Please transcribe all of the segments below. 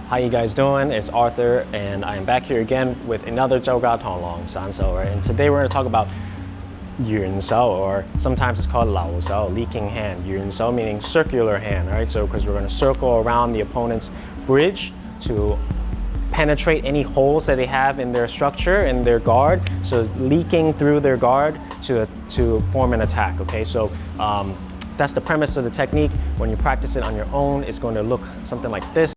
How you guys doing? It's Arthur, and I am back here again with another Chow Gar San Sau, right? And today we're going to talk about yuen Sau, or sometimes it's called Lau Sau, leaking hand. Yuen Sau meaning circular hand, right? So because we're going to circle around the opponent's bridge to penetrate any holes that they have in their structure, in their guard, so leaking through their guard to form an attack, okay? So that's the premise of the technique. When you practice it on your own, it's going to look something like this.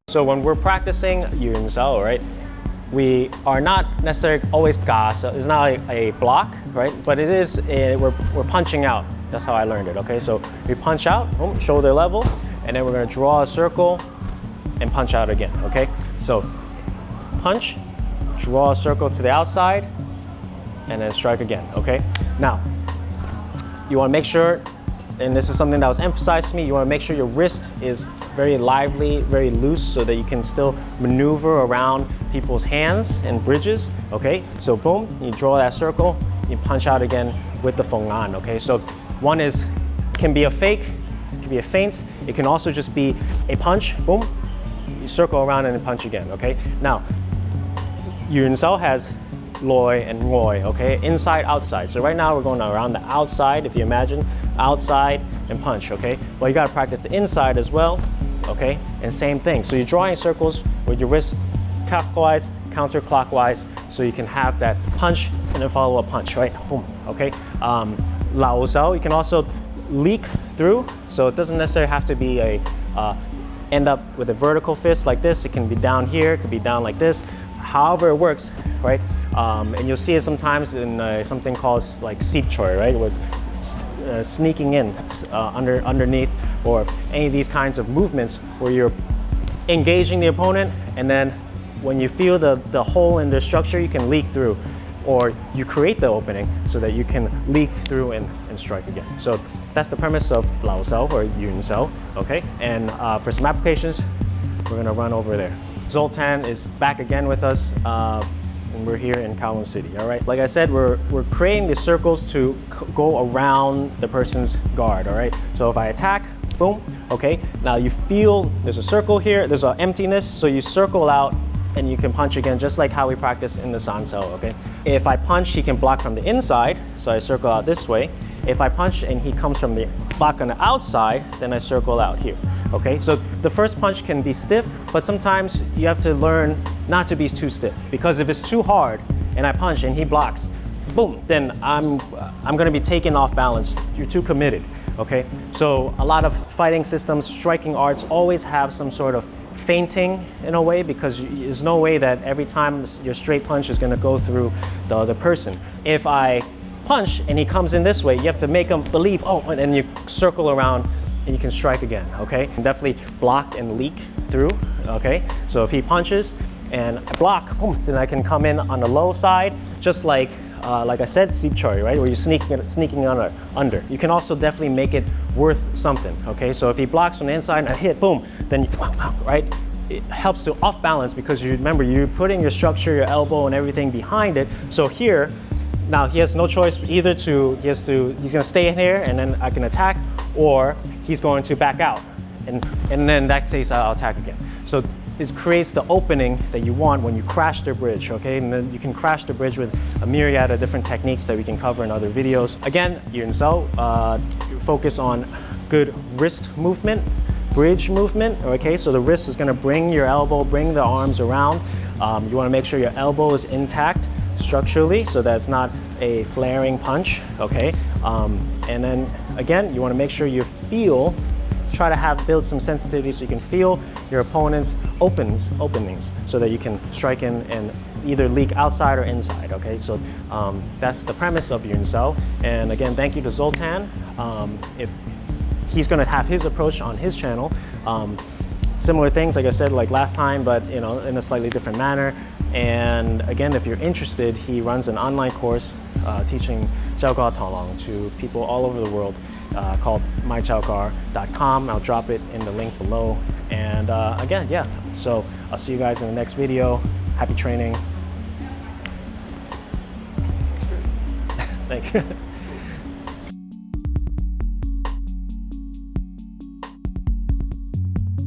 So when we're practicing yuen Sau, right, we are not necessarily always ga, so it's not a block, right? But it is, we're punching out. That's how I learned it, okay? So we punch out, shoulder level, and then we're gonna draw a circle and punch out again, okay? So punch, draw a circle to the outside, and then strike again, okay? Now, you wanna make sure, and this is something that was emphasized to me, you wanna make sure your wrist is very lively, very loose, so that you can still maneuver around people's hands and bridges, okay? So boom, you draw that circle, you punch out again with the feng an, okay? So one can be a fake, it can be a feint, it can also just be a punch, boom, you circle around and then punch again, okay? Now, yuen Sau has loi and ngoi, okay? Inside, outside. So right now we're going around the outside, if you imagine, outside and punch, okay? Well, you gotta practice the inside as well, okay? And same thing. So you're drawing circles with your wrist clockwise, counterclockwise, so you can have that punch and then follow a punch, right? Boom, okay? Lau Sau, you can also leak through, so it doesn't necessarily have to be end up with a vertical fist like this. It can be down here, it could be down like this, however it works, right? And you'll see it sometimes in something called like seep choi, right? Where it's sneaking in underneath, or any of these kinds of movements where you're engaging the opponent, and then when you feel the hole in the structure, you can leak through, or you create the opening so that you can leak through and strike again. So that's the premise of Lau Sau or yuen Sau, okay? And for some applications, we're gonna run over there. Zoltan is back again with us. And we're here in Kowloon City, all right? Like I said, we're creating the circles to go around the person's guard, all right? So if I attack, boom, okay? Now you feel there's a circle here, there's an emptiness, so you circle out and you can punch again, just like how we practice in the San Sau, okay? If I punch, he can block from the inside, so I circle out this way. If I punch and he comes from the block on the outside, then I circle out here. Okay, so the first punch can be stiff, but sometimes you have to learn not to be too stiff, because if it's too hard and I punch and he blocks, boom, then I'm gonna be taken off balance. You're too committed, okay? So a lot of fighting systems, striking arts always have some sort of feinting in a way, because there's no way that every time your straight punch is gonna go through the other person. If I punch and he comes in this way, you have to make him believe, oh, and then you circle around and you can strike again, okay? Definitely block and leak through, okay? So if he punches and I block, boom, then I can come in on the low side, just like I said, seep choi, right? Where you're sneaking under. You can also definitely make it worth something, okay? So if he blocks from the inside and I hit, boom, then you, right? It helps to off balance, because you remember, you're putting your structure, your elbow and everything behind it. So here, now he has no choice either he's gonna stay in here and then I can attack, or he's going to back out. And then in that case, I'll attack again. So it creates the opening that you want when you crash the bridge, okay? And then you can crash the bridge with a myriad of different techniques that we can cover in other videos. Again, yuen Sau, focus on good wrist movement, bridge movement, okay? So the wrist is gonna bring your elbow, bring the arms around. You wanna make sure your elbow is intact structurally, so that's not a flaring punch, okay? And then again, you want to make sure you try to build some sensitivity so you can feel your opponent's openings, so that you can strike in and either leak outside or inside, okay? So that's the premise of yuen Sau. And again, thank you to Zoltan. If he's going to have his approach on his channel, similar things, like I said, like last time, but in a slightly different manner. And again, if you're interested, he runs an online course teaching Chow Gar to people all over the world, called mychowgar.com. I'll drop it in the link below. And again, yeah, so I'll see you guys in the next video. Happy training. Thank you.